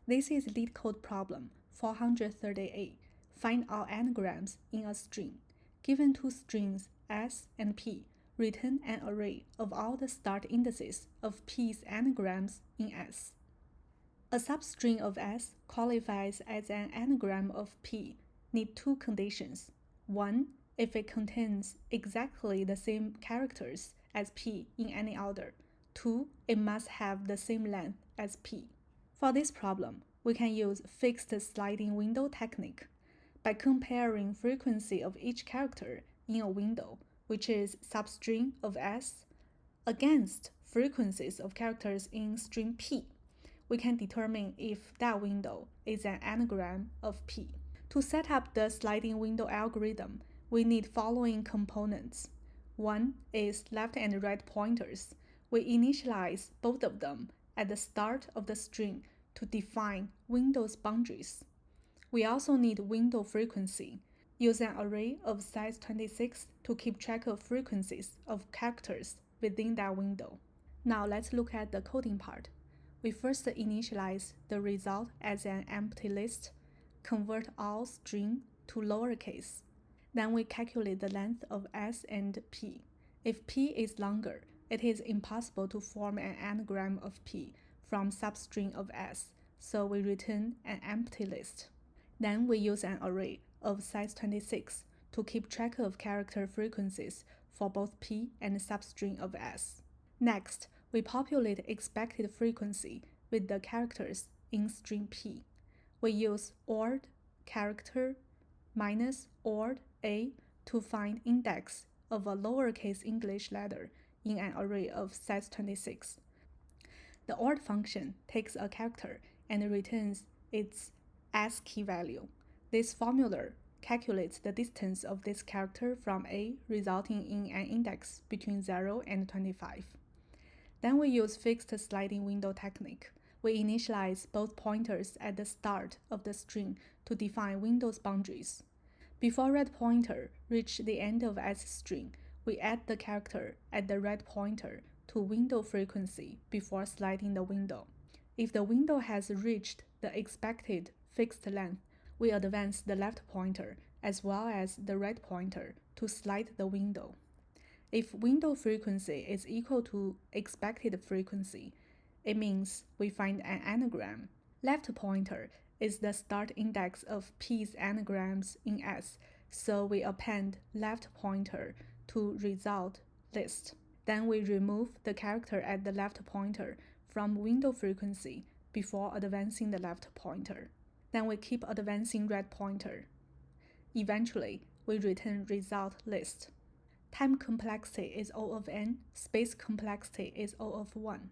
This is LeetCode problem 438. Find all anagrams in a string. Given two strings S and P, return an array of all the start indices of P's anagrams in S. A substring of S qualifies as an anagram of P need two conditions. 1. If it contains exactly the same characters as P in any order. 2. It must have the same length as P. For this problem, we can use fixed sliding window technique. By comparing frequency of each character in a window, which is substring of S, against frequencies of characters in string P, we can determine if that window is an anagram of P. To set up the sliding window algorithm, we need following components. One is left and right pointers. We initialize both of them at the start of the string to define window's boundaries. We also need window frequency. Use an array of size 26 to keep track of frequencies of characters within that window. Now let's look at the coding part. We first initialize the result as an empty list, convert all string to lowercase. Then we calculate the length of S and P. If P is longer, it is impossible to form an anagram of P from substring of S, so we return an empty list. Then we use an array of size 26 to keep track of character frequencies for both P and substring of S. Next, we populate expected frequency with the characters in string P. We use ord character minus ord A to find index of a lowercase English letter in an array of size 26. The ord function takes a character and returns its ASCII value. This formula calculates the distance of this character from A, resulting in an index between 0 and 25. Then we use fixed sliding window technique. We initialize both pointers at the start of the string to define window's boundaries. Before red pointer reach the end of S string, we add the character at the red pointer to window frequency before sliding the window. If the window has reached the expected fixed length, we advance the left pointer as well as the right pointer to slide the window. If window frequency is equal to expected frequency, it means we find an anagram. Left pointer is the start index of P's anagrams in S, so we append left pointer to result list. Then we remove the character at the left pointer from window frequency before advancing the left pointer. Then we keep advancing right pointer. Eventually, we return result list. Time complexity is O of n, space complexity is O of 1.